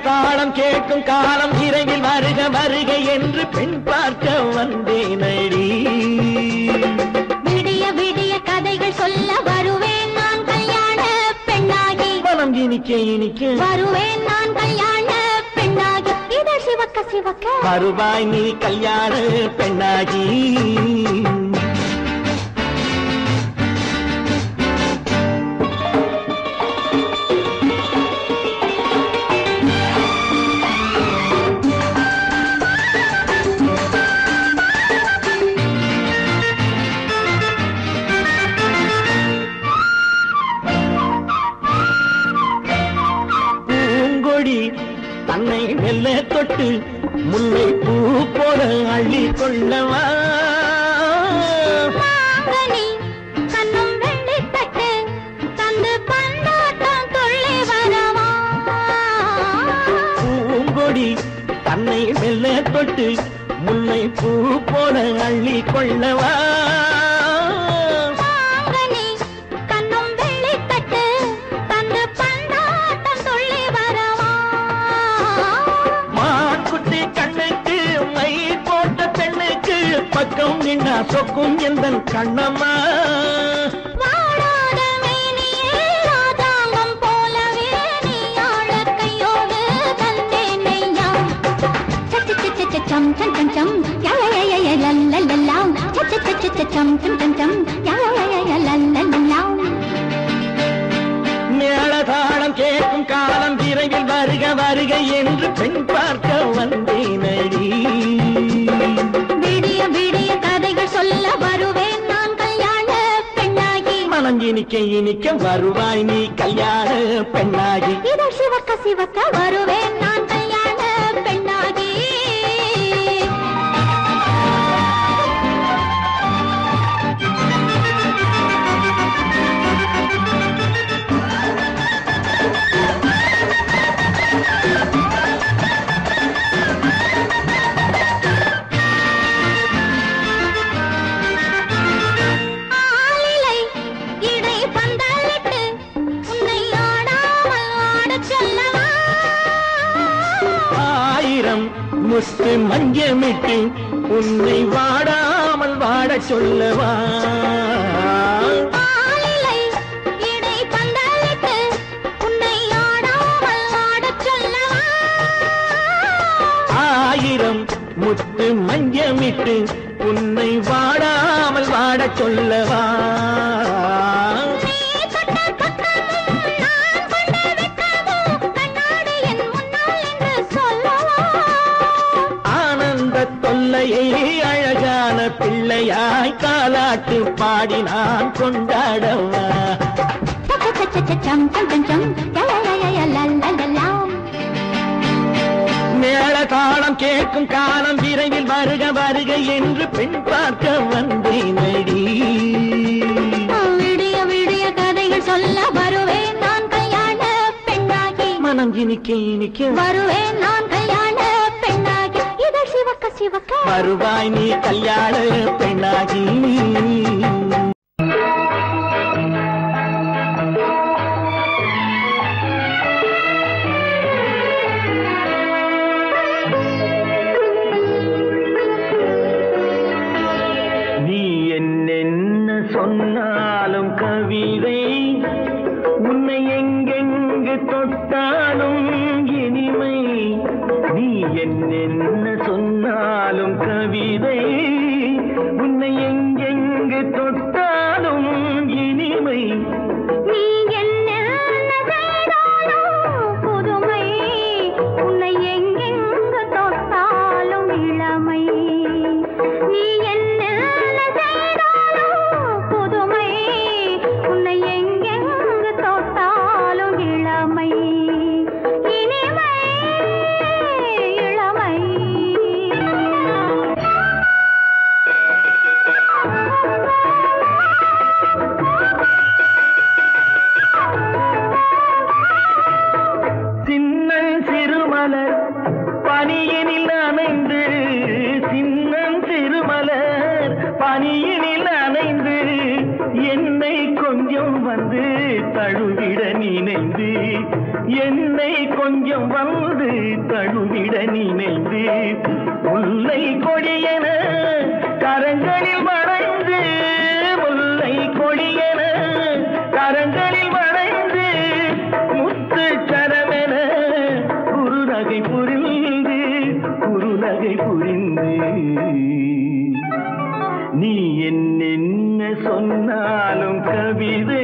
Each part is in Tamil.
மேளதாளம் கேட்கும் காலம் விரைவில் வருக வருக என்று பெண் பார்க்க வந்தேனடி. விடிய விடிய கதைகள் சொல்ல வருவேன் நான் கல்யாண பெண்ணாகி. மனம் இனிக்க இனிக்க வருவேன் நான் கல்யாண பெண்ணாகி. இதழ் சிவக்க சிவக்க வருவாய் நீ கல்யாண பெண்ணாகி. தன்னை மெல்ல தொட்டு முல்லை பூ போல அள்ளி கொள்ளவா. கண்ணும் வெள்ளி தட்டு தந்து பந்தாட்டம் தொள்ளி வரவா. பூங்கொடி தன்னை மெல்ல தொட்டு முல்லை பூ போல அள்ளி கொள்ளவா. பக்கம் நின்னா சொக்கும் எந்தன் கண்ணம்மா. வாடாத மேனியே ராதாங்கம் போலவே நீ ஆழ கையோடு தந்தேனையா. சம் சம் சம் சம் யய லல்லல்லாம் சம் சம் சம் யய லல்லல்லாம். மேளதாளம் கேட்கும் காலம் விரைவில் வருக வருக என்று பெண் பார்க்க வந்தேனடி. விடிய விடிய கதைகள் சொல்ல வருவேன் நான் கல்யாண பெண்ணாகி. மனம் இனிக்க இனிக்க வருவாய் நீ கல்யாண பெண்ணாகி. இதழ் சிவக்க சிவக்க வருவேன் நான் கல்யாண பெண்ணாகி. முத்து மஞ்சமிட்டு உன்னை வாடாமல் வாட சொல்லவா. ஆயிரம் முத்து மஞ்சமிட்டு உன்னை வாடாமல் வாட சொல்லவா. அழகான பிள்ளையாய் காலாட்டு பாடி நான் கொண்டாடவா. மேளதாளம் கேட்கும் காலம் விரைவில் வருக வருக என்று பெண் பார்க்க வந்தேனடி. விடிய விடிய கதைகள் சொல்ல வருவேன் நான் கல்யாண பெண்ணாகி. மனம் இனிக்க இனிக்க வருவேன் நான் கல்யாண பெண்ணாகி. இதழ் சிவக்க சிவக்க வருவாய் நீ கல்யாண பெண்ணாகி. நீ என்னென்ன சொன்னாலும் கவிதை உன்னை எங்கெங்கு தொட்டாலும் இனிமை. நீ என்னென்ன சொன்னாலும் கவிதை உன்னை எங்கெங்கு தொட்டாலும் இனிமை. நீ என்ன புதுமை உன்னை எங்கெங்கு தொட்டாலும் இளமை. நீ என்ன புதுமை உன்னை எங்கெங்கு தொட்டாலும் இளமை. இனிமை இளமை. சின்னன் சிறுமலர் பனியினில் அணைந்து சின்னன் சிறுமலர் பனியினில் அணைந்து என்னை கொஞ்சம் கொஞ்சம் வந்து தழுவிட நினைந்து என்னை கொஞ்சம் வந்து தழுவிட நினைந்து முல்லை கொடியன கரங்களில் வளைந்து முல்லை கொடியன கரங்களில் வளைந்து முத்து சரமென குறுநகை புரிந்து நீ என்ன சொன்னாலும் கவிதை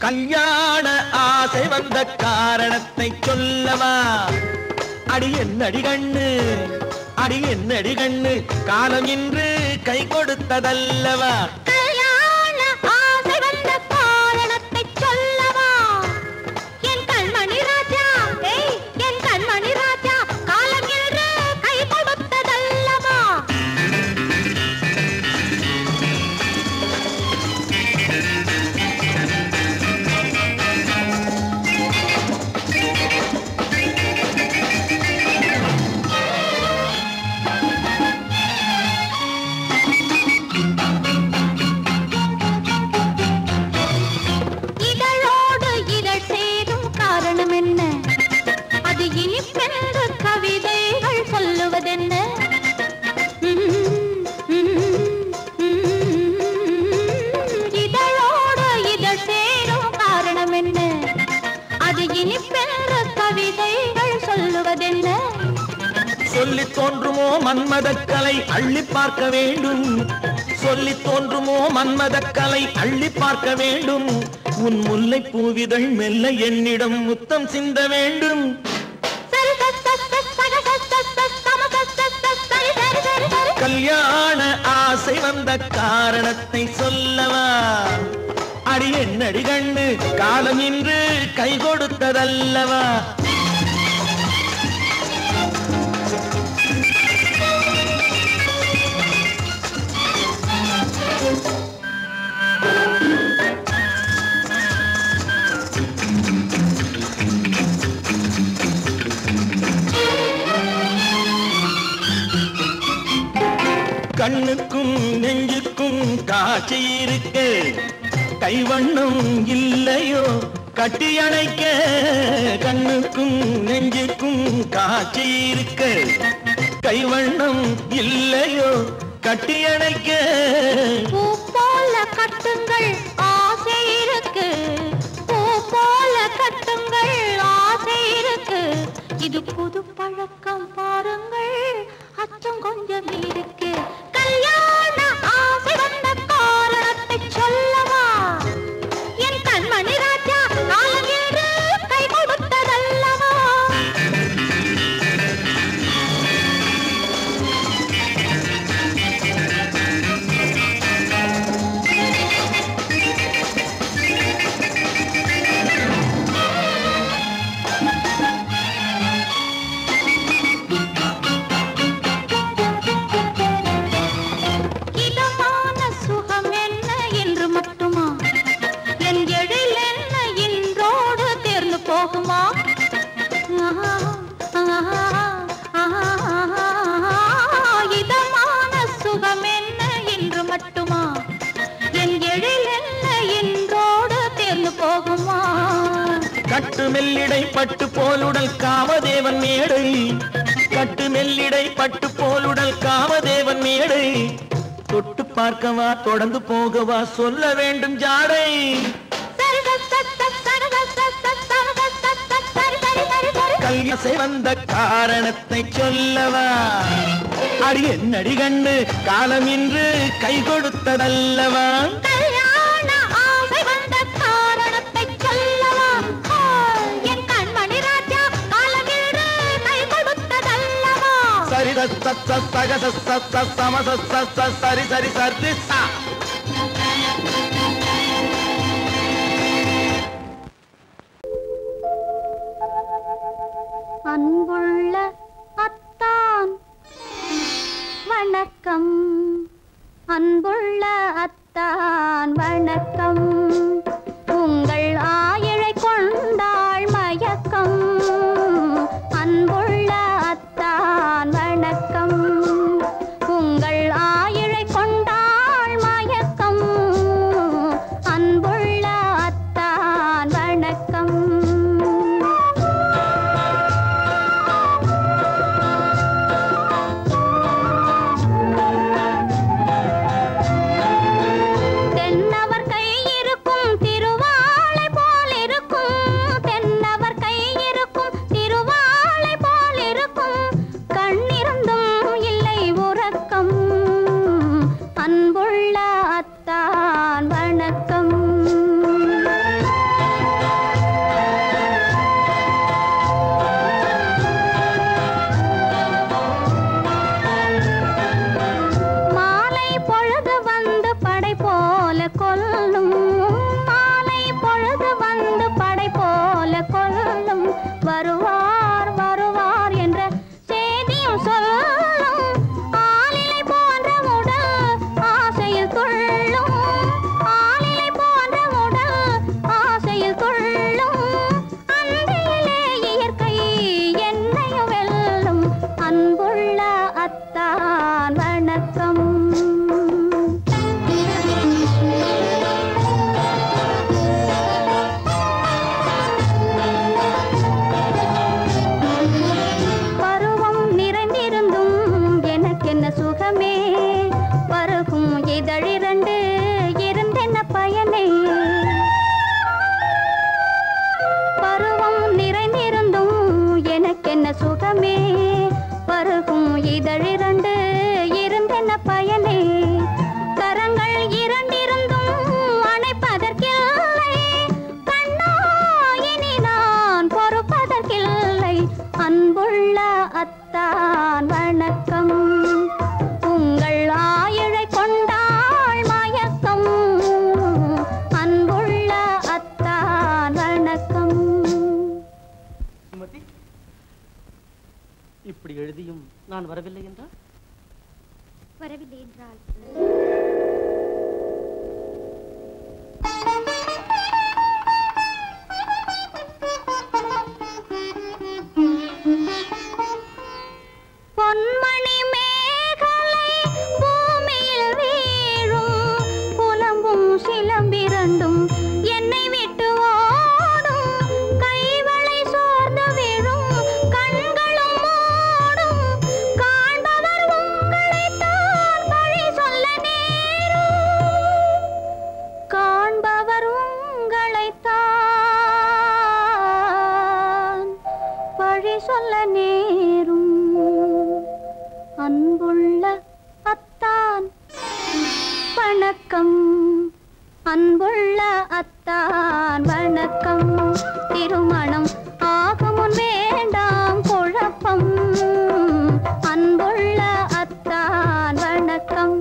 கல்யாண ஆசை வந்த காரணத்தை சொல்லவா? அடி என்னடி கண்ணு, அடி என்னடி கண்ணு, காலம் இன்று கை கொடுத்ததல்லவா? கல்யாண ஆசை வந்த காரணத்தை சொல்லவா? என் கண்மணி ராஜா, என் கண்மணி ராஜா, காலம் இன்று கை கொடுத்ததல்லவா? சொல்லி தோன்றுமோ மன்மதக்கலை அள்ளி பார்க்க வேண்டும், சொல்லி தோன்றுமோ மன்மதக்கலை அள்ளி பார்க்க வேண்டும். உன் முல்லை பூவிதழ் மெல்ல என்னிடம் முத்தம் சிந்த வேண்டும். கல்யாண ஆசை வந்த காரணத்தை சொல்லவா? அடி என்னடி கண்ணு, காலம் இன்று கை கொடுத்ததல்லவா? கண்ணுக்கும் நெஞ்சுக்கும் காட்சி இருக்கு, கைவண்ணம் இல்லையோ கட்டி அணைக்க கண்ணுக்கும் நெஞ்சுக்கும் காட்சி இருக்க கைவண்ணம் இல்லையோ கட்டி அணைக்க பூ போல கட்டுங்கள் ஆசை இருக்கு பூ போல கட்டுங்கள் ஆசை இருக்கு இது புது பழக்கம் பாருங்கள் அச்சம் கொஞ்சம் இருக்கு கல்யாண ஆசை வந்த காரணத்தை சொல்லவா என் கண்மணி ராஜா காலம் என்று கை கொடுத்ததல்லவா இதமான சுகம் என்ன என்று மட்டுமா என் எழில் என்ன என்றோடு தேர்ந்து போகுமா கட்டு மெல்லிடை பட்டு போலுடல் காமதேவன் மேடை கட்டு மெல்லிடை பட்டு போலுடல் காமதேவன் மேடை தொட்டு பார்க்கவா தொடர்ந்து போகவா சொல்ல வேண்டும் ஜாடை கல்யாசை வந்த காரணத்தை சொல்லவா அடி என்னடி கண்டு காலம் இன்று கை கொடுத்ததல்லவா கல்யாண ஆசை வந்த காரணத்தை சொல்லவா என் கண்மணி ராஜா காலம் இன்று கை கொடுத்ததல்லவா சரி சக சம சரி சரி சரி சா அன்புள்ள அத்தான் வணக்கம் அன்புள்ள அத்தான் வணக்கம் உங்கள் ஆயிழை கொண்டாள் மயக்கம் அன்புள்ள அத்தான் வணக்கம் உங்கள் ஆயிழை கொண்டாள் மயக்கம் அன்புள்ள அத்தான் வணக்கம் நான் வரவில்லை என்றால் வரவில்லை என்றால் பொன்மணி மேகலை பூமியில் வீழும் புலம்பும் சிலம்பிரண்டும் என்னை விட்டு ஓடும் வணக்கம் அன்புள்ள அத்தான் வணக்கம் திருமணம் ஆகமுன் வேண்டாம் குழப்பம் அன்புள்ள அத்தான் வணக்கம்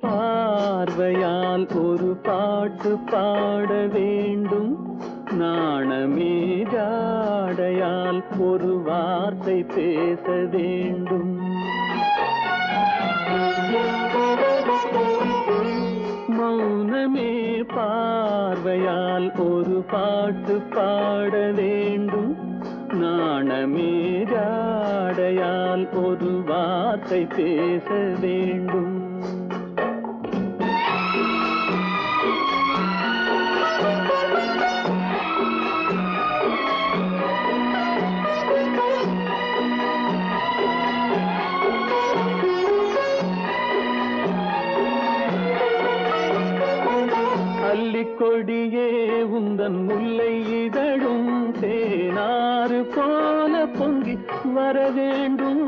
பார்வையால் ஒரு பாட்டு பாட வேண்டும் நாணமே ஜாடையால் ஒரு வார்த்தை பேச வேண்டும் மௌனமே பார்வையால் ஒரு பாட்டு பாட வேண்டும் நாணமே ஜாடையால் ஒரு வார்த்தை பேச வேண்டும் கொடியே உந்தன் முல்லை இதழும் தேனாறு போல பொங்கி வர வேண்டும்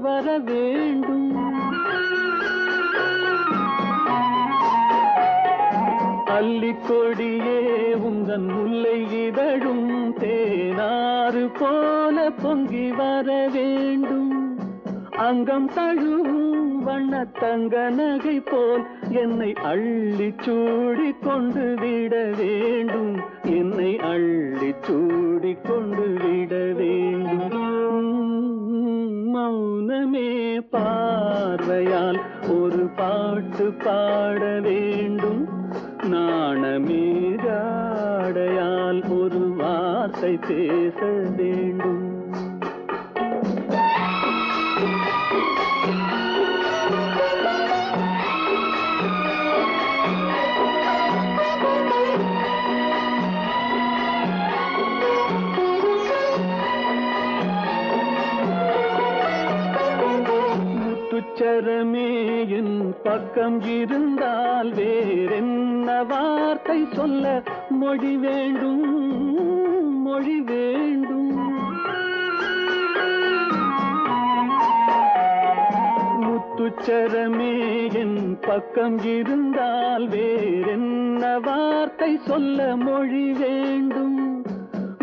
வர வேண்டும் அல்லிக்கொடியே உந்தன் முல்லை இதழும் தேனாறு போல பொங்கி வர வேண்டும் அங்கம் தழுவும் வண்ண தங்க நகை போல் என்னை அள்ளி சூடி கொண்டு விட வேண்டும் என்னை அள்ளி சூடி கொண்டு விட வேண்டும் மௌனமே பார்வையால் ஒரு பாட்டு பாட வேண்டும் நாணமே ஜாடையால் ஒரு வார்த்தை பேச வேண்டும் முத்துச்சரமே என் பக்கம் இருந்தால் வேறென்ன வார்த்தை சொல்ல மொழி வேண்டும் மொழி வேண்டும் முத்துச்சரமே என் பக்கம் இருந்தால் வேறென்ன வார்த்தை சொல்ல மொழி வேண்டும்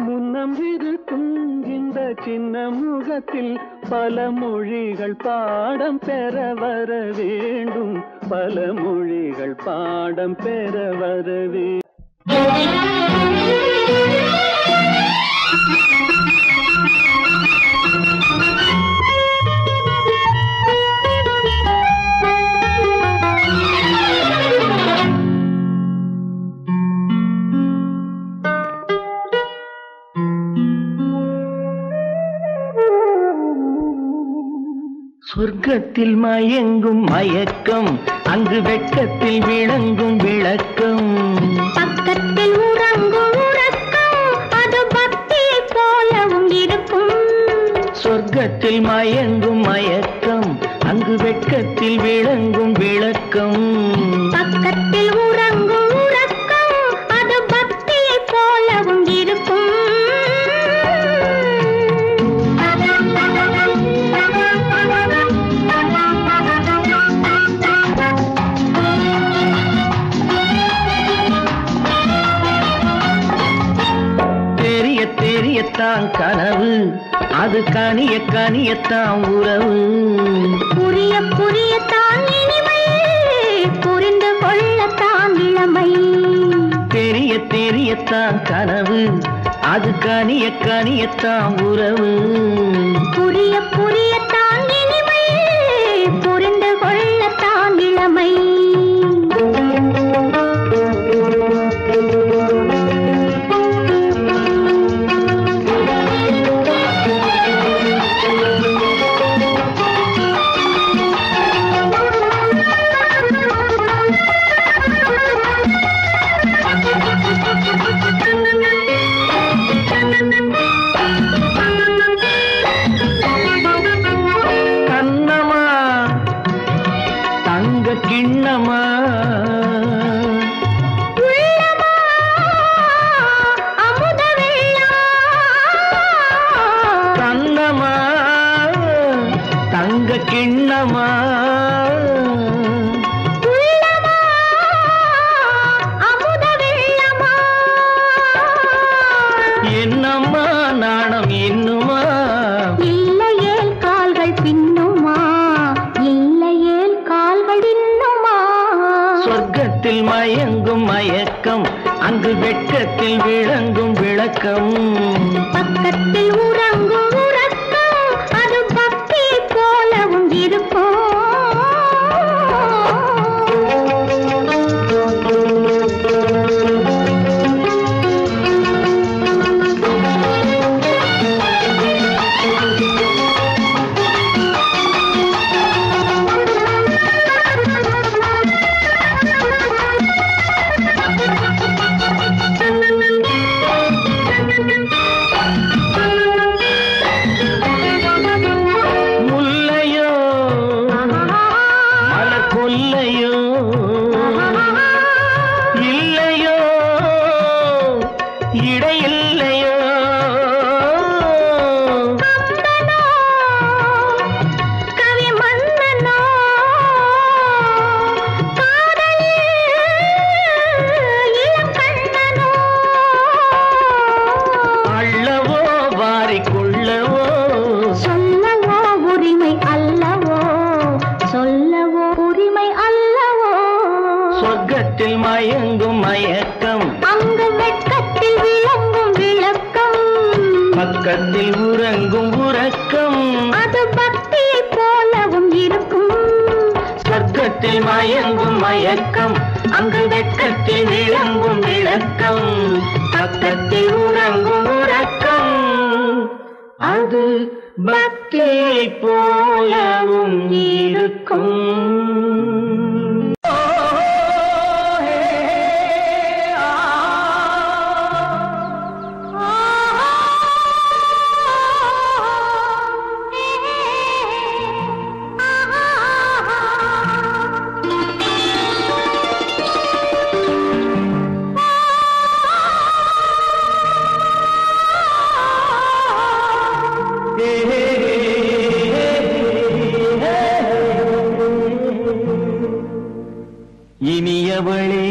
முன்னம் இருக்கும் இந்த சின்ன முகத்தில் பல மொழிகள் பாடம் பெற வர வேண்டும் பல மொழிகள் பாடம் பெற வர வேண்டும் சொர்க்கத்தில் மயங்கும் மயக்கம் அங்கு வெட்கத்தில் விளங்கும் விளக்கம் பக்கத்தில் உறங்கும் உறக்கம் அது பக்தியை போலவும் இருக்கும் சொர்க்கத்தில் மயங்கும் மயக்கம் அங்கு வெட்கத்தில் விளங்கும் விளக்கம் பக்கத்தில் உறங்கும் உறக்கம் அது பக்தியை போலவும் இருக்கும் தெரியத்தான் கனவு அது கனிய கனியத்தான் உறவு புரிய புரியத்தான் இனிமை புரிந்து கொள்ளத்தான் இளமை தெரியத்தான் கனவு அது கனிய கனியத்தான் உறவு புரிய புரியத்தான் இனிமை புரிந்து கொள்ளத்தான் இளமை சொர்க்கத்தில் மயங்கும் மயக்கம், அங்கு வெட்கத்தில் விளங்கும் விளக்கம். பக்கத்தில் உறங்கும் உறக்கம், அது பக்தி போலவும் இருக்கும். சொர்க்கத்தில் மயங்கும் மயக்கம், அங்கு வெட்கத்தில் விளங்கும் விளக்கம். பக்கத்தில் உறங்கும் உறக்கம், அது பக்தி போலவும் இருக்கும். சொர்க்கத்தில் மயங்கும் மயக்கம், அங்கு வெட்கத்தில் விளங்கும் விளக்கம். பக்கத்தில் உறங்கும் உறக்கம், அது பக்தி போலவும் இருக்கும். இனியவளே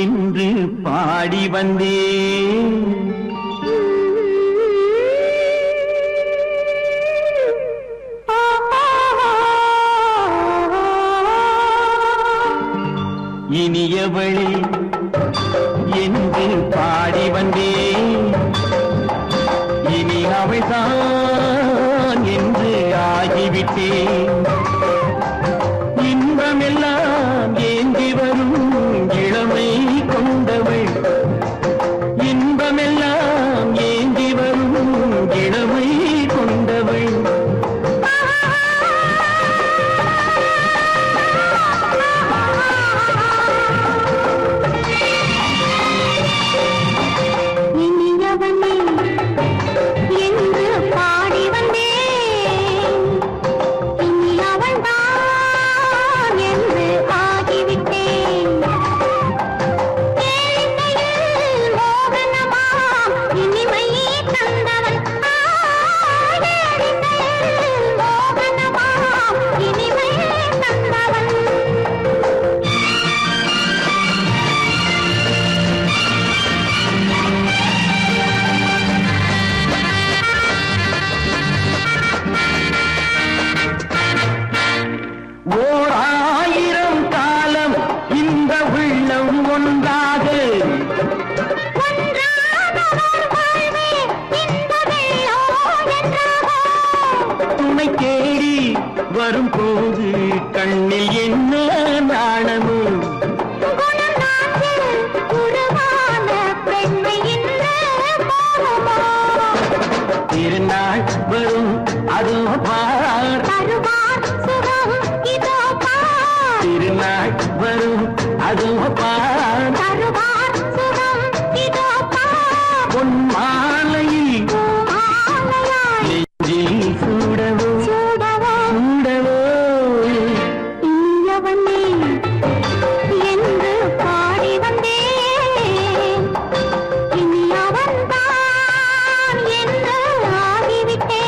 என்று பாடி வந்தேன், இனியவளே என்று பாடி வந்தேன். இனி அவள்தான் என்று ஆகிவிட்டேன். இன்பமெல்லாம் ஏந்தி வரும் இளமை கொண்டவள், இன்பமெல்லாம் ஏந்தி வரும் இளமை கொண்டவள். இனியவனே என்று பாடி வந்தேன், இனி அவள்தான் என்று ஆகிவிட்டேன். கேளிக்கையில் மோகனமாம் இனிமை தந்தவன், கேளிக்கையில் மோகனமாம் இனிமை தந்தவன். ஓர் ஆயிரம் காலம் இந்த உள்ளம் ஒன்றாக, துணை தேடி வரும்போது கண்ணில் என்ன நாணமும், திருநாள் வரும் அதோ பார், திருநாள் வரும் அதோ பார். பொன் மாலையில் நெஞ்சில் சூடவோ சூடவோ. இனியவனே என்று பாடி வந்தேன், இனி அவன்தான் என்று ஆகிவிட்டேன்.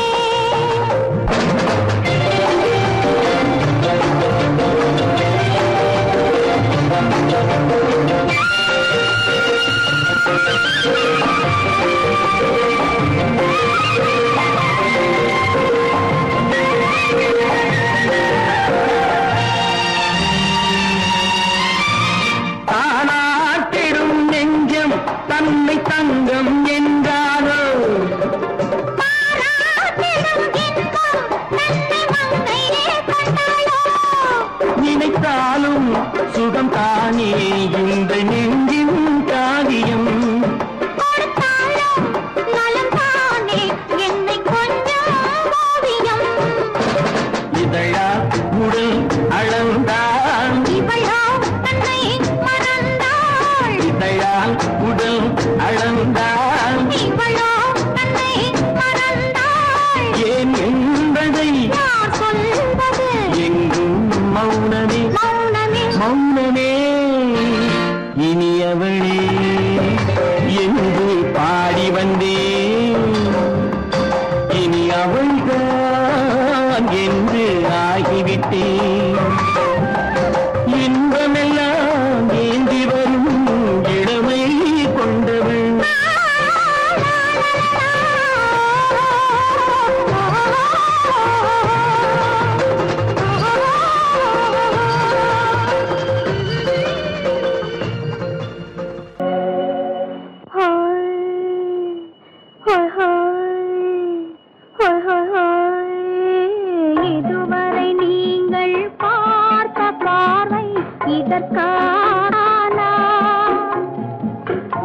இதற்கானா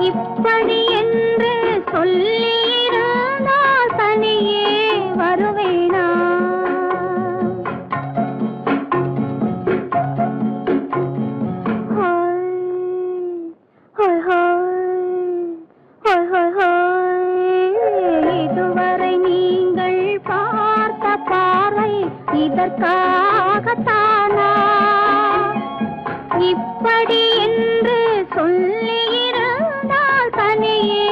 இப்படி என்று சொல்லியிருந்தால் தனியே வருவேனா இதுவரை நீங்கள் பார்த்த பார்வை இதற்காகத்தானா இப்படி என்று சொல்லியிருந்தால் தனியே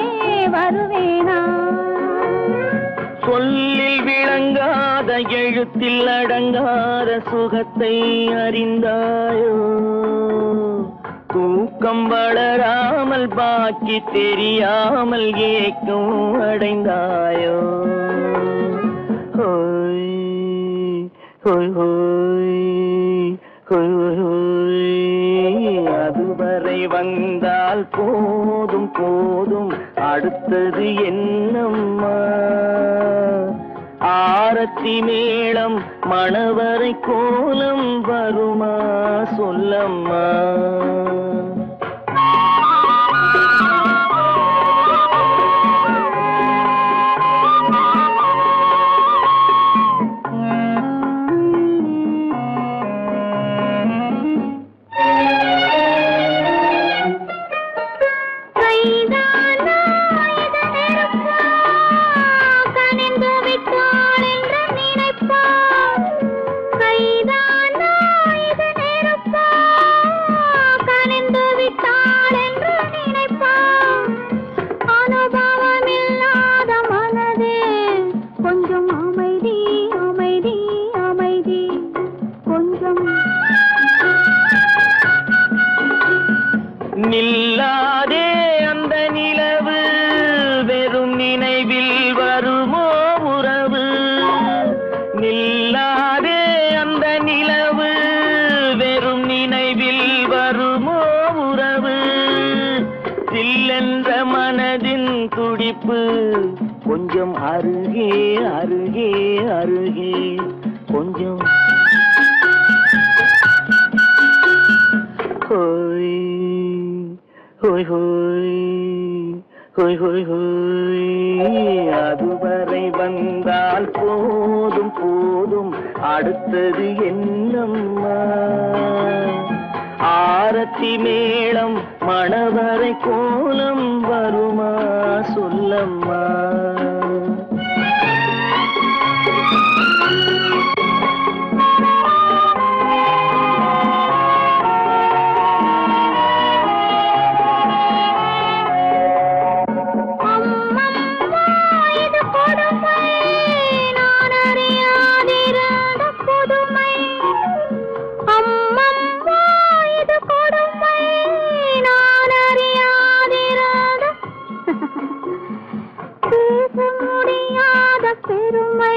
வருவேனா சொல்லில் விளங்காத எழுத்தில் அடங்காத சுகத்தை அறிந்தாயோ தூக்கம் வளராமல் பாக்கி தெரியாமல் ஏக்கம் அடைந்தாயோ ஹோய் ஹோய் ஹோய் ஹோய் ஹோய் அதுவரை வந்தால் போதும் போதும் அடுத்தது என்னம்மா ஆரத்தி மேளம் மணவரை கோலம் வருமா சொல்லம்மா நில்லாதே அந்த நிலவு வெறும் நினைவில் வருமோ உறவு நில்லாதே அந்த நிலவு வெறும் நினைவில் வருமோ உறவு சில்லென்ற மனதின் துடிப்பு கொஞ்சம் அருகே அருகே அருகே கொஞ்சம் ஹோய் ஹோய் ஹோய் ஹோய் ஹோய் ஹோய் அதுவரை வந்தால் போதும் போதும் அடுத்தது என்னம்மா ஆரத்தி மேளம் மணவரை கோலம் வருமா சொல்லம்மா பெருமை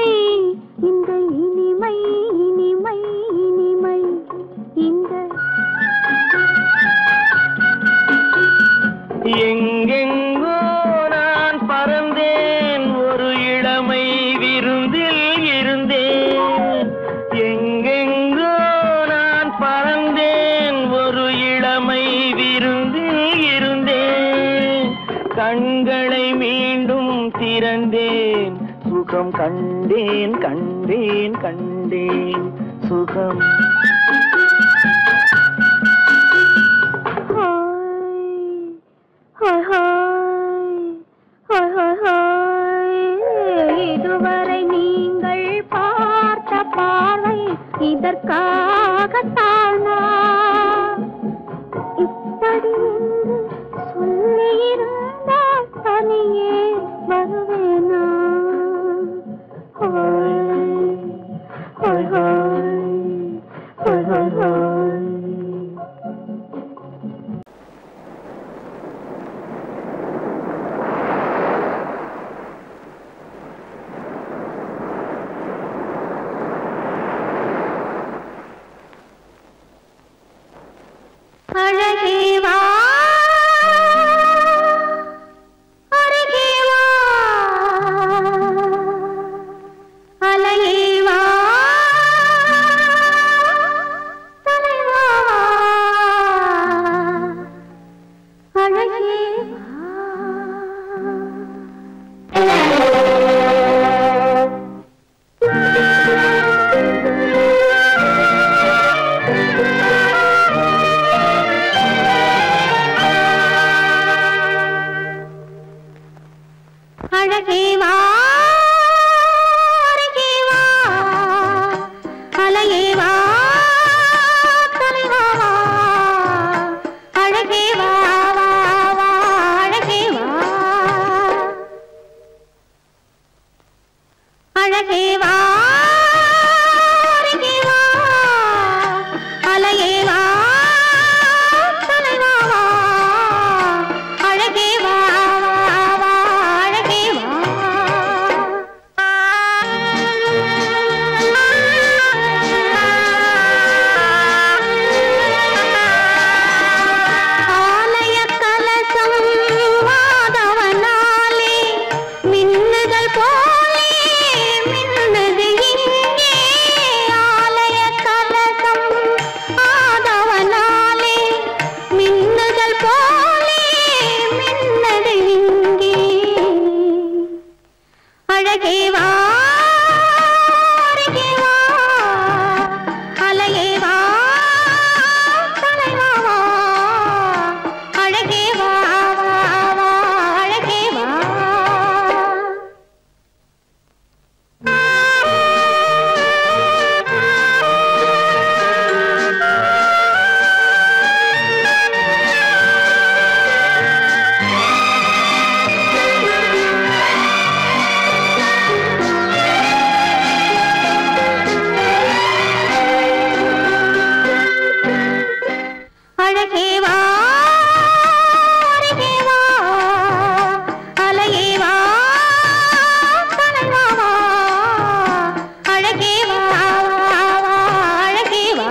இந்த இனிமை இனிமை இனிமை இந்த எங்கெங்கோ நான் பறந்தேன் ஒரு இளமை விருந்தில் இருந்தேன் எங்கெங்கோ நான் பறந்தேன் ஒரு இளமை விருந்தில் இருந்தேன் கண்களை மீண்டும் திறந்தேன் சுகம் கண்டேன் கண்டேன் கண்டேன் சுகம் இதுவரை நீங்கள் பார்த்த பார்வை இதற்காகத்தானா இப்படி சொல்லியிருந்தால் தனியே வருவேனா அழகே வா அருகே வா அலையே வா தலைவா வா அழகே வா வா அழகே வா அழகே வா அருகே வா அலையே வா தலைவா வா அழகே வா அழகே வா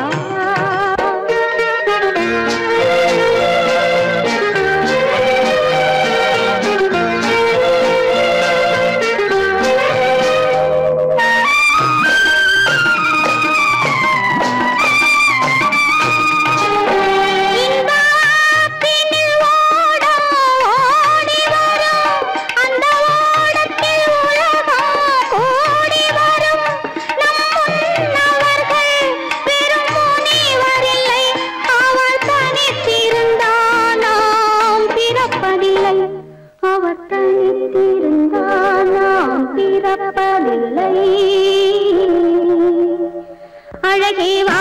அழகே வா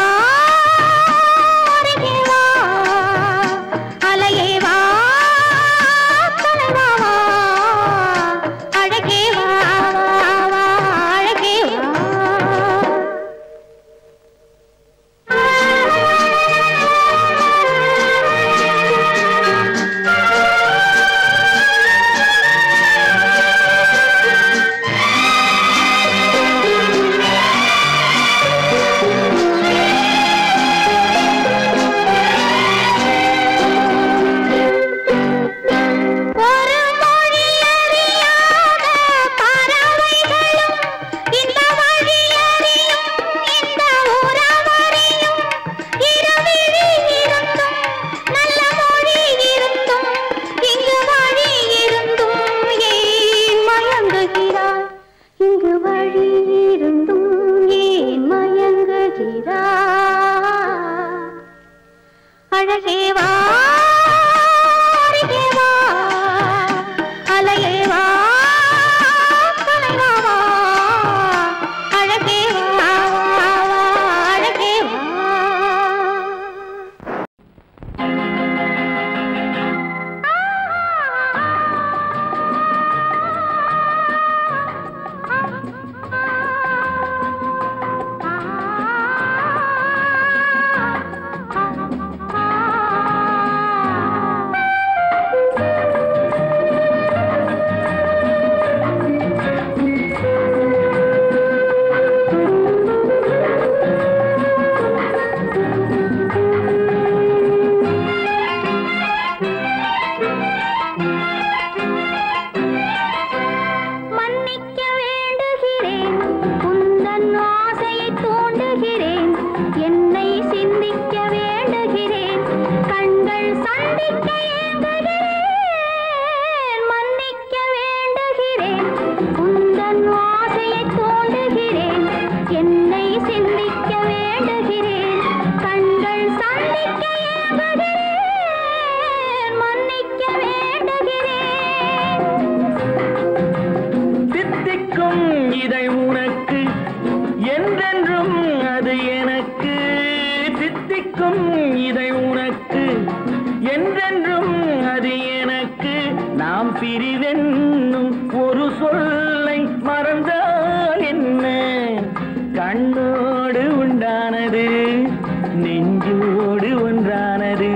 அருகே வா அலையே வா தலைவா வா அழகே வா அழகே வா அழகே வா அருகே வா அலையே வா தலைவா வா அழகே வா அழகே வா பிரிவென்னும் ஒரு சொல்லை மறந்தால் என்ன? கண்ணோடு உண்டானது நெஞ்சோடு ஒன்றானது.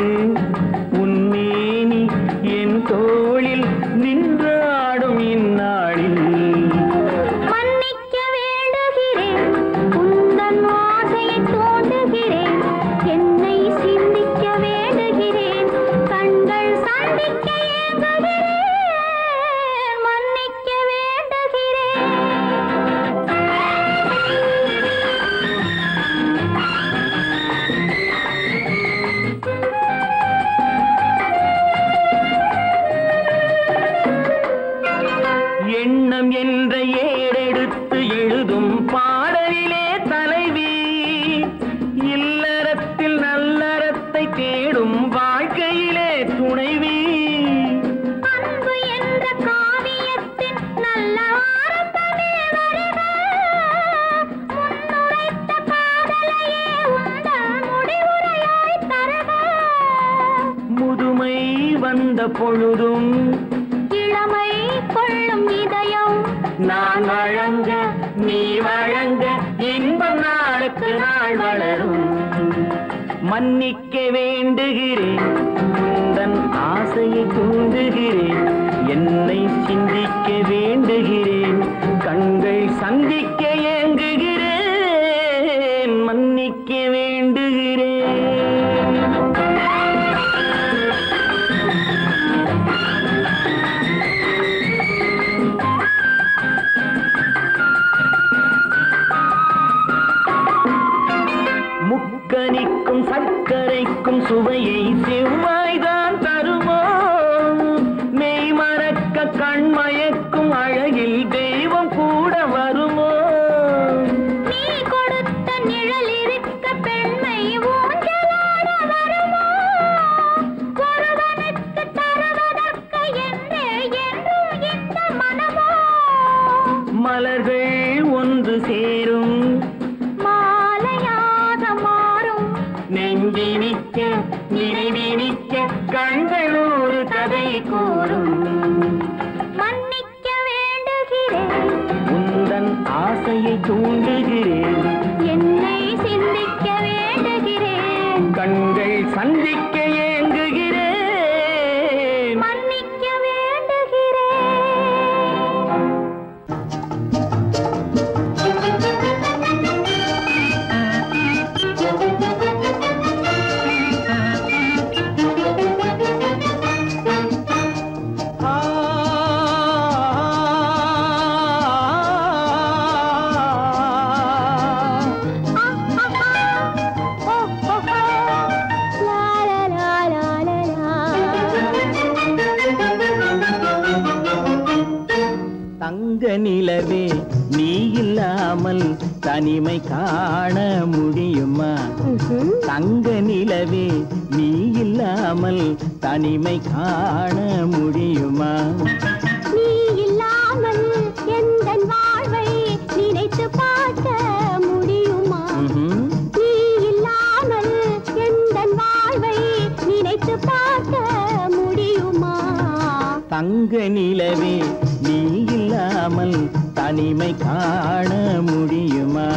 உன்மேனி என் தோளில் நின்றாடும் இந்நாளில் மன்னிக்க வேண்டுகிறேன், உந்தன் ஆசையை தோண்டுகிறேன், என்னை சிந்திக்க வேண்டுகிறேன், கண்கள் சந்திக்க ஏங்குகிறேன், மன்னிக்க வேண்டுகிறேன். எண்ணம் என்ற ஏடை முதுமை வந்த பொழுதும் இளமை கொள்ளும் இதயம் நான் வழங்க நீ வழங்க இன்பம் நாளுக்கு நாள் வளரும். மன்னிக்க வேண்டுகிறேன், உந்தன் ஆசையை தூண்டுகிறேன், என்னை சிந்திக்க வேண்டுகிறேன், கண்கள் சந்திக்க ஏங்குகிறேன், மன்னிக்க வேண்டுகிறேன். முக்கனிக்கும் சர்க்கரைக்கும் சுவையை செவ்வாய்தான் தருமோ, மெய் மறக்க கண்மயக்கும் அழகில் தெய்வம் கூட வருமோ. நீ கொடுத்த நிழல் இருக்க பெண்மை ஊஞ்சலாட வருமோ, ஒருவனுக்கு தருவதற்கு என்றே என்றும் இந்த மனமோ. மலர்கள் ஒன்று சேரும் நெஞ்சினிக்க நினைவினிக்க கண்கள் ஒரு கதை கூறும். மன்னிக்க வேண்டுகிறேன், உந்தன் ஆசையை தூண்டுகிறேன், என்னை சிந்திக்க வேண்டுகிறேன், கண்கள் சந்திக்க ஏங்குகிறேன், மன்னிக்க வேண்டுகிறேன். தங்க நிலவே நீ இல்லாமல் தனிமை காண முடியுமா? தங்க நிலவே நீ இல்லாமல் தனிமை காண முடியுமா? நீ இல்லாமல் எந்தன் வாழ்வை நினைத்து பார்க்க முடியுமா? நீ இல்லாமல் எந்தன் வாழ்வை நினைத்து பார்க்க முடியுமா? தங்க நிலவே நீ இல்லாமல் தனிமை காண முடியுமா?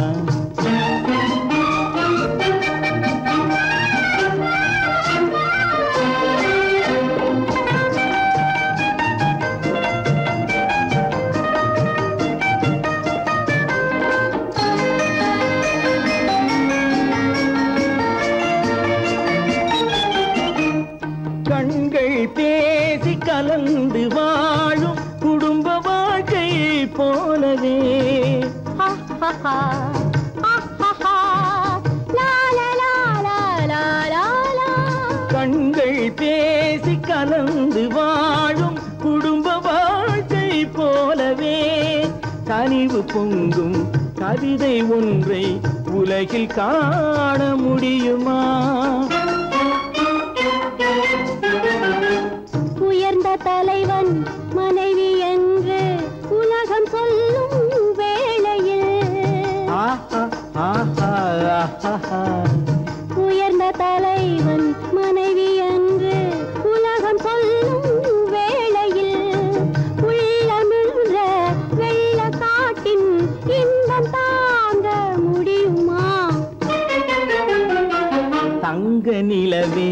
கண்கள் பேசி கலந்து வாழும் குடும்ப வாழ்க்கை போலவே கண்கள் பேசி கலந்து வாழும் குடும்ப வாழ்க்கை போலவே கனிவு பொங்கும் கவிதை ஒன்றை உலகில் காண முடியுமா? உயர்ந்த தலைவன் மனைவி என்று உலகம் சொல்லும் வேளையில் உயர்ந்த தலைவன் மனைவி என்று உலகம் சொல்லும் வேளையில் உள்ளமிழ்ந்த வெள்ள காட்டின் இன்பம் தாங்க முடியுமா? தங்க நிலவே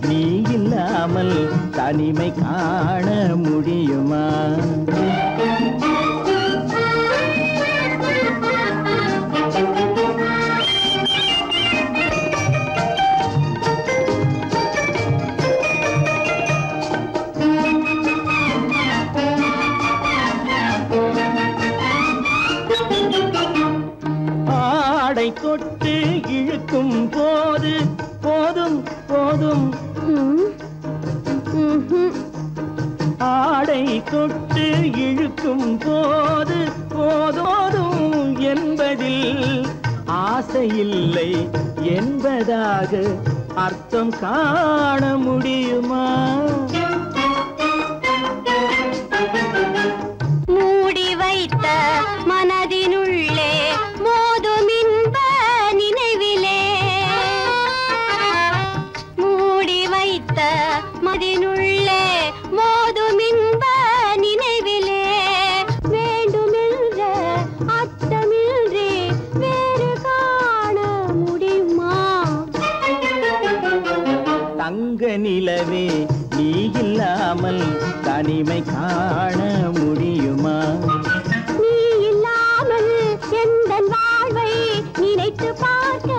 நீ இல்லாமல் தனிமை காண முடியுமா? ஆடை தொட்டு இழுக்கும் போது போதும் போதும் ஆடை தொட்டு இழுக்கும் போது போதோதும் என்பதில் ஆசையில்லை என்பதாக அர்த்தம் காண முடியுமா? மூடி வைத்த மனதினுள்ளே மோதும் இன்ப நினைவிலே மூடி வைத்த நிலவே நீ இல்லாமல் தனிமை காண முடியுமா? நீ இல்லாமல் எந்தன் வாழ்வை நினைத்து பார்க்க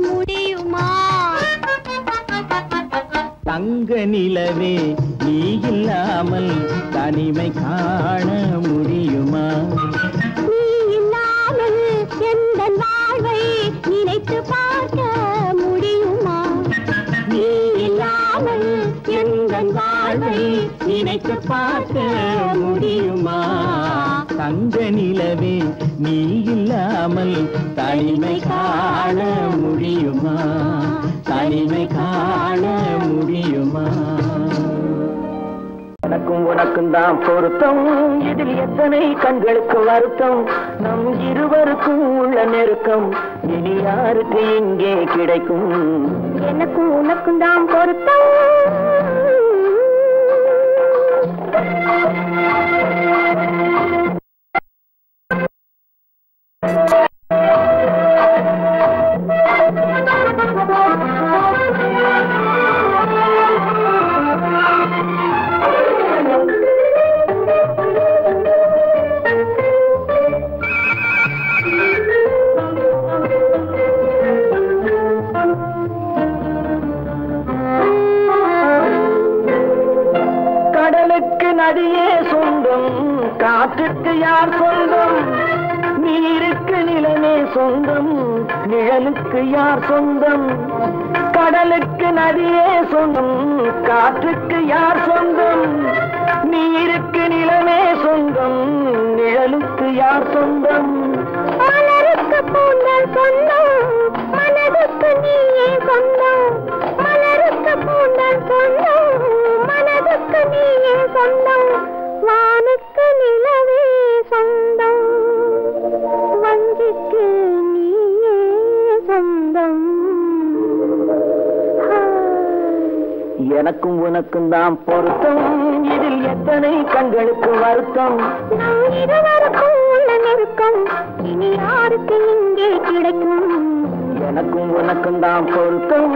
முடியுமா? தங்க நிலவே நீ இல்லாமல் தனிமை காண முடியுமா? நீ இல்லாமல் எந்தன் வாழ்வை நினைத்து பார்க்க முடியுமா? நீ இல்லாமல் எந்தன் வாழ்வை நினைத்து பார்க்க முடியுமா? தங்க நிலவே நீ இல்லாமல் தனிமை காண முடியுமா? தனிமை காண முடியுமா? எனக்கும் உனக்கும் தான் பொருத்தம், இதில் எத்தனை கண்களுக்கு வருத்தம், நம் இருவருக்கும் உள்ள நெருக்கம் இனி யாருக்கு இங்கே கிடைக்கும்? எனக்கும் உனக்கும் தான் பொருத்தம். கடலுக்கு நதியே சொந்தம், காற்றுக்கு யார் சொந்தம், நீருக்கு நிலமே சொந்தம், நிழலுக்கு யார் சொந்தம்? கடலுக்கு நதியே சொந்தம், காற்றுக்கு யார் சொந்தம், நீருக்கு நிலமே சொந்தம், நிழலுக்கு யார் சொந்தம்? மலருக்கு பூந்தல் சொந்தம், மனதுக்கு நீயே சொந்தம். மலருக்கு பூந்தல் சொந்தம், மனதுக்கு நீயே சொந்தம். வானுக்கு நிலவே சொந்தம், வஞ்சிக்கு நீயே சொந்தம். எனக்கும் உனக்கும் தான் பொருத்தம், இதில் எத்தனை கண்களுக்கு வருத்தம், நம் இருவருக்கும் உள்ள நெருக்கம் இனி யாருக்கு இங்கே கிடைக்கும்? எனக்கும் உனக்கும் தான் பொருத்தம்.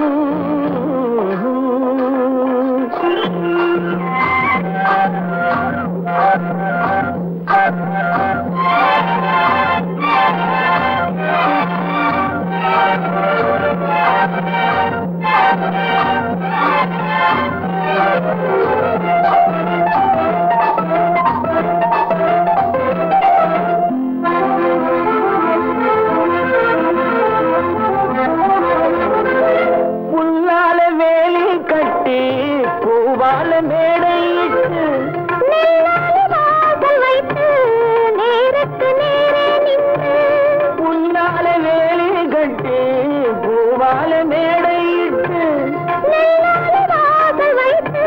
புல்லால வேலி கட்டி பூவால மேடையிட்டு வாசல் வைத்து நேருக்கு நேரே நின்று புல்லால வேலி கட்டி பூவால மேடையிட்டு வாசல் வைத்து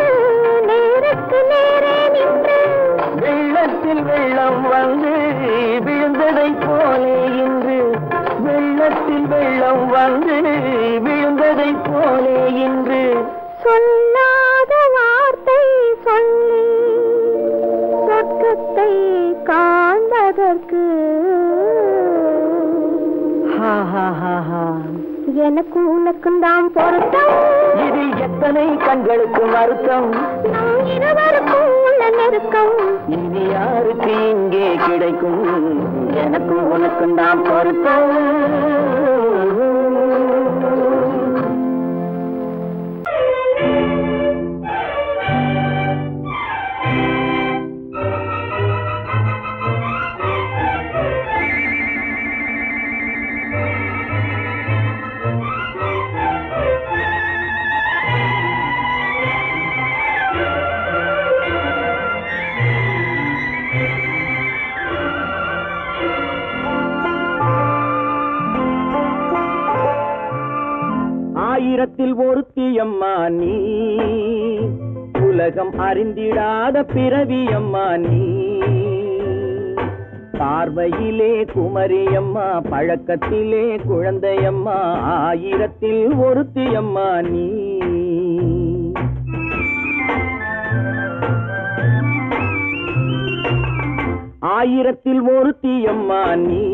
நேருக்கு நேரே நின்று வெள்ளத்தில் வெள்ளம் வந்து விழுந்ததை போலே இன்று, வெள்ளத்தில் வெள்ளம் வந்து விழுந்ததை போலே இன்று, சொல்லாத வார்த்தை சொல்லி சொர்க்கத்தை காண்பதற்கு எனக்கும் உனக்கும் தான் பொருத்தம், இது எத்தனை கண்களுக்கு வருத்தம், நம் இருவருக்கும் உள்ள நெருக்கம் இனி யாருக்கு இங்கே கிடைக்கும்? எனக்கும் உனக்கும் தான் பொருத்தம். ஆயிரத்தில் ஒருத்தியம்மா நீ, உலகம் அறிந்திடாத பிறவியம்மா நீ, பார்வையிலே குமரியம்மா, பழக்கத்திலே குழந்தையம்மா, ஆயிரத்தில் ஒருத்தியம்மா நீ. ஆயிரத்தில் ஒருத்தியம்மா நீ,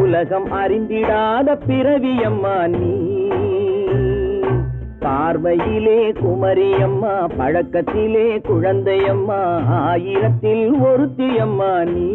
உலகம் அறிந்திடாத பிறவியம்மா நீ, பார்வையிலே குமரியம்மா, பழக்கத்திலே குழந்தையம்மா, ஆயிரத்தில் ஒருத்தியம்மா நீ.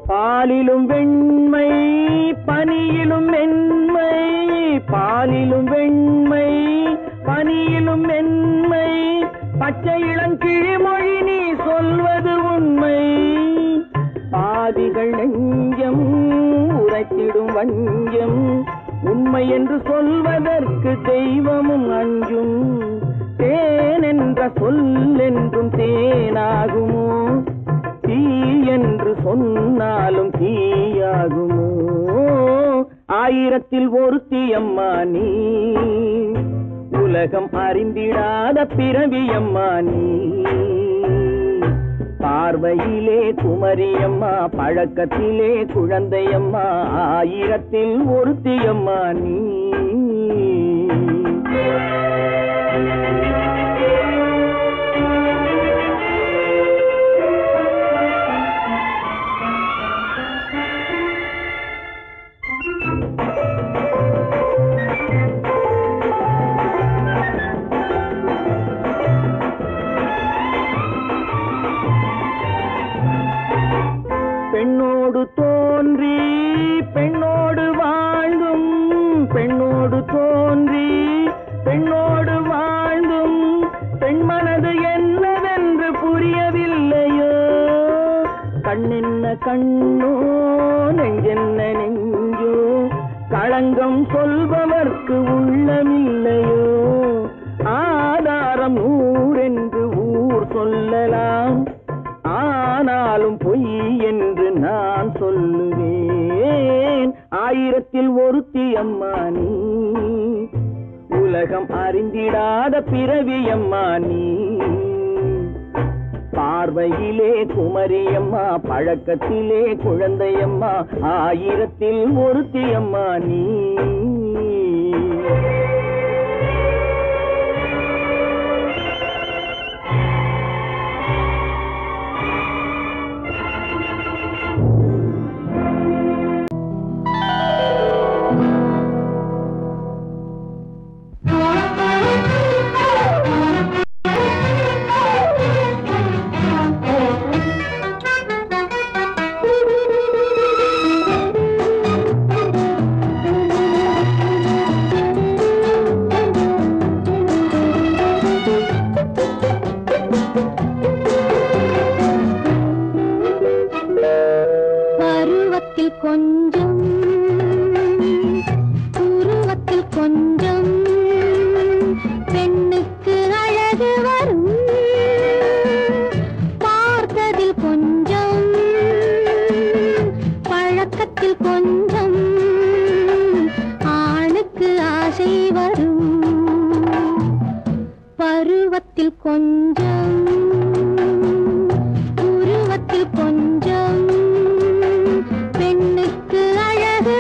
பாலிலும் வெண்மை பனியிலும் மென்மை, பாலிலும் வெண்மை பனியிலும் மென்மை, பச்சை இளங்கிழிமொழி நீ சொல்வது உண்மை. பாதிகள் நெஞ்சம் உரைத்திடும் வஞ்சம், உண்மை என்று சொல்வதற்கு தெய்வமும் அஞ்சும். தேன் என்ற சொல் என்றும் தேனாகுமோ, தீ என்று சொன்னாலும் தீயாகுமோ. ஆயிரத்தில் ஒருத்தியம்மா நீ, உலகம் அறிந்திடாத பிறவியம்மா நீ. பார்வையிலே குமரியம்மா, பழக்கத்திலே குழந்தையம்மா, ஆயிரத்தில் ஒருத்தியம்மா நீ. பெண்ணோடு தோன்றி பெண்ணோடு வாழ்ந்தும், பெண்ணோடு தோன்றி பெண்ணோடு வாழ்ந்தும், பெண்மனது என்னவென்று புரியவில்லையோ. கண்ணென்ன கண்ணோ, நெஞ்சென்ன நெஞ்சோ, களங்கம் சொல்பவர்க்கு உள்ளமில்லையோ. ஆதாரம் ஊரென்று ஊர் சொல்லலாம், ஆனாலும் பொய் என்று நான் சொல்லுவேன். ஆயிரத்தில் ஒருத்தியம்மா நீ, உலகம் அறிந்திடாத பிறவியம்மா நீ. பார்வையிலே குமரியம்மா, பழக்கத்திலே குழந்தையம்மா, ஆயிரத்தில் ஒருத்தியம்மா நீ. உருவத்தில் கொஞ்சம், பெண்ணுக்கு அழகு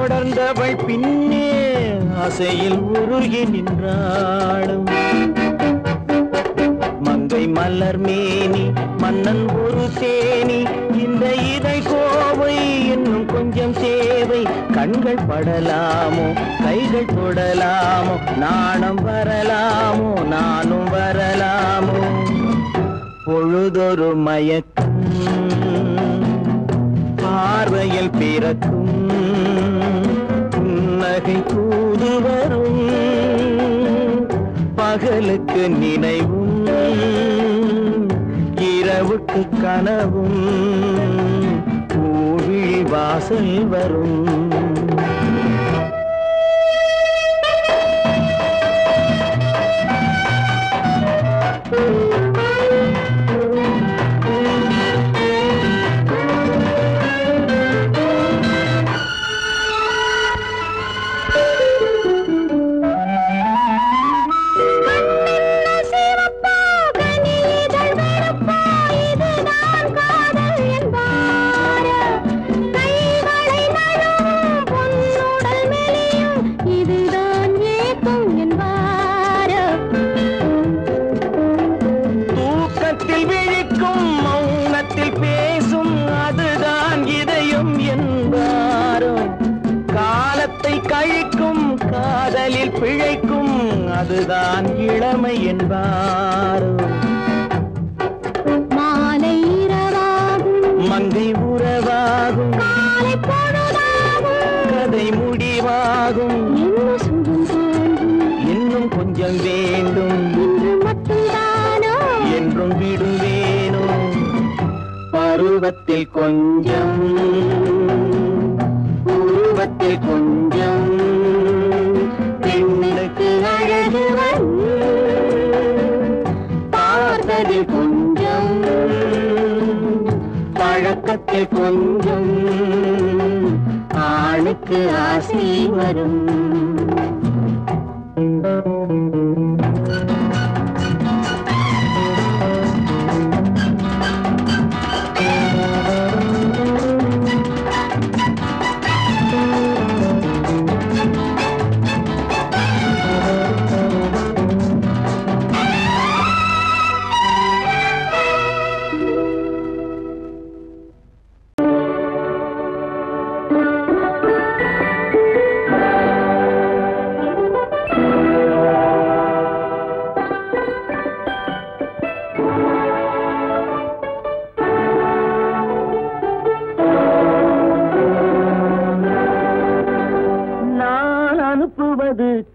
தொடர்ந்தவள் பின்னே ஆசையில் உருகி நின்றாளும். மங்கை மலர் மேனி மன்னன் ஒரு தேனி, இந்த இதை கோவை இன்னும் கொஞ்சம் சேவை. கண்கள் படலாமோ கைகள் தொடலாமோ, நாணம் வரலாமோ நானும் வரலாமோ. பொழுதொரு மயக்கம் பார்வையில் பிறக்கும், புன்னகை தூது வரும். பகலுக்கு நினைவும் இரவுக்கு கனவும், பூவிழி வாசல் வரும். பிழைக்கும் அதுதான் இளமை என்பாரோ. மாலை இரவாகும் மங்கை உறவாகும், காலை பொழுதாகும், கதை முடிவாகும். இன்னும் சுகம் தோன்றும், இன்னும் கொஞ்சம் வேண்டும், இன்று மட்டும்தானோ என்றும் விடுவேனோ. பருவத்தில் கொஞ்சம் உருவத்தில் கொஞ்சம், பெண்ணுக்கு அழகு பார்த்ததில் கொஞ்சம், பழக்கத்தில் கொஞ்சம், ஆணுக்கு ஆசை வரும்.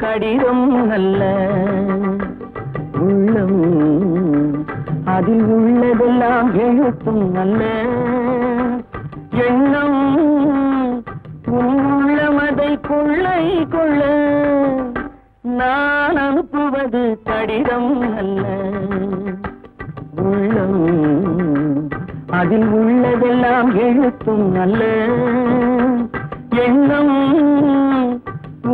கடிதம் அல்ல உள்ளம், அதில் உள்ளதெல்லாம் எழுத்தும் அல்ல எண்ணம். உள்ளமதை கொள்ளை கொள்ள நான் அனுப்புவது கடிதம் அல்ல உள்ளம், அதில் உள்ளதெல்லாம் எழுத்தும் அல்ல எண்ணம்.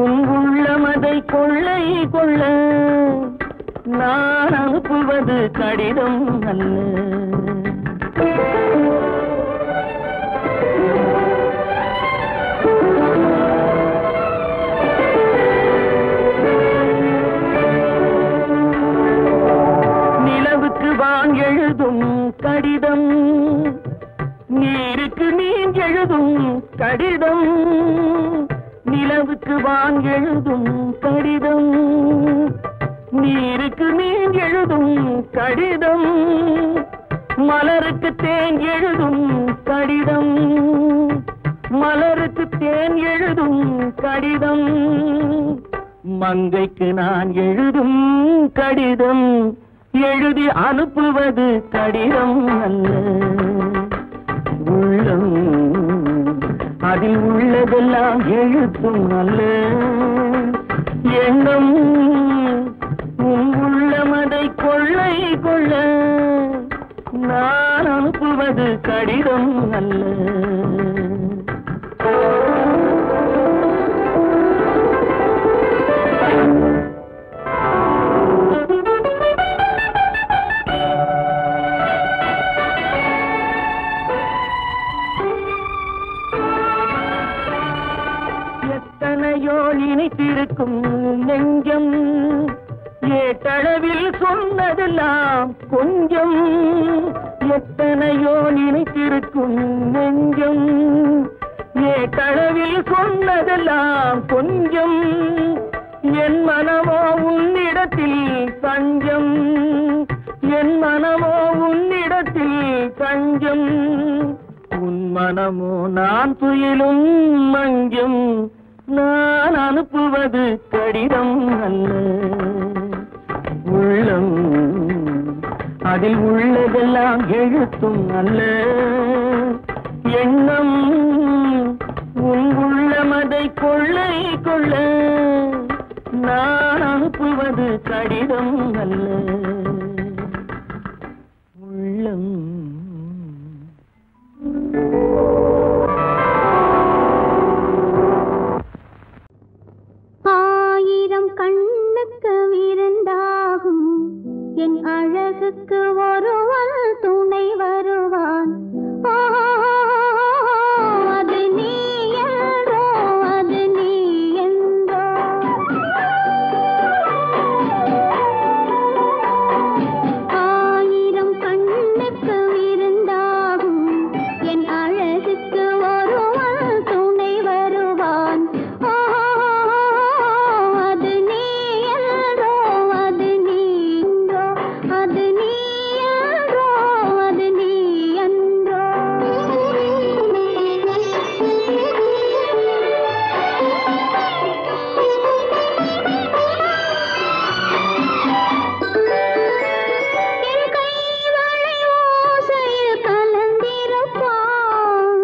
உள்ளமதை கொள்ளை கொள்ள நான் அனுப்புவது கடிதம் அல்ல. நிலவுக்கு வான் எழுதும் கடிதம், நீருக்கு நீர் எழுதும் கடிதம். நிலவுக்கு வான் எழுதும் கடிதம், நீருக்கு நீர் எழுதும் கடிதம். மலருக்கு தேன் எழுதும் கடிதம், மலருக்கு தேன் எழுதும் கடிதம். மங்கைக்கு நான் எழுதும் கடிதம், எழுதி அனுப்புவது கடிதம் அல்ல உள்ளம், அதில் உள்ளதெல்லாம் எழுத்தும் அல்ல எண்ணம். உள்ளமதை கொள்ளை கொள்ள நான் அனுப்புவது கடிதம் அல்ல. எத்தனையோ நினைத்திருக்கும் நெஞ்சம் ஏட்டளவில் சொன்னதெல்லாம் கொஞ்சம் எத்தனையோ நினைத்திருக்கும் நெஞ்சம் ஏட்டளவில் சொன்னதெல்லாம் கொஞ்சம் என் மனமோ உன்னிடத்தில் தஞ்சம் என் மனமோ உன்னிடத்தில் தஞ்சம் உன் மனமோ நான் துயிலும் மஞ்சம் நான் அனுப்புவது கடிதம் அல்ல உள்ளம் அதில் உள்ளதெல்லாம் எழுத்தும் அல்ல எண்ணம் உன் உள்ளமதை கொள்ளை கொள்ள நான் அனுப்புவது கடிதம் அல்ல உள்ளம் ஆயிரம் கண்ணுக்கு விருந்தாகும் என் அழகுக்கு ஒருவன் துணை வருவான் அது நீ என்றோ அது நீ என்றோ ஆயிரம் கண்ணுக்கு விருந்தாகும் என் அழகுக்கு ஒருவன் துணை வருவான் அது நீ என்றோ அது நீ என்றோ அது நீ என்றோ அது நீ என்றோ என் கைவளை ஓசையில் கலந்திருப்பான்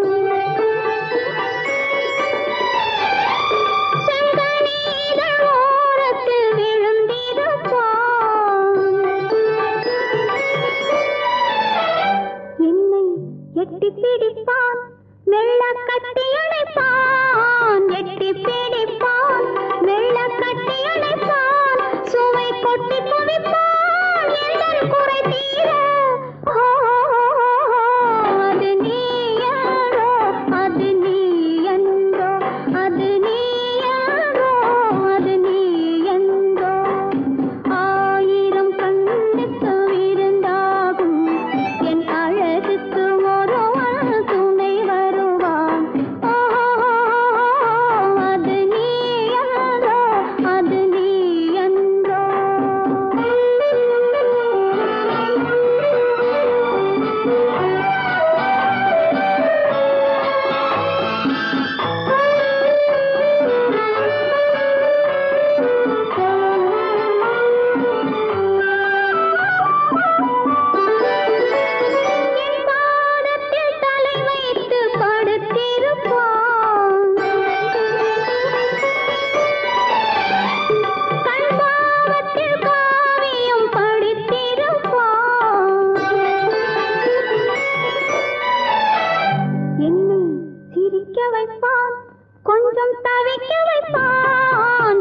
செங்கனீதழ் ஓரத்தில் விழுந்திருப்பான் என்னை எட்டிப் பிடிப்பான் மெல்ல கட்டி அணைப்பான் எட்டிப் பிடிப்பான் மெல்ல கட்டி அணைப்பான் சுவை கொட்டி குவிப்பான் எந்தன் குறை தீர அது நீ என்றோ அது நீ என்றோ அது நீ என்றோ அது நீ என்றோ ஆயிரம் கண்ணுக்கு விருந்தாகும் என் அழகுக்கு ஒருவன் துணை வருவான் அது நீ என்றோ அது நீ என்றோ என் பாதத்தில் தலை வைத்து படுத்திருப்பான் கண்பாவத்தில் காவியம் படித்திருப்பான் என்னை சிரிக்க வைப்பான் கொஞ்சம் தவிக்க வைப்பான்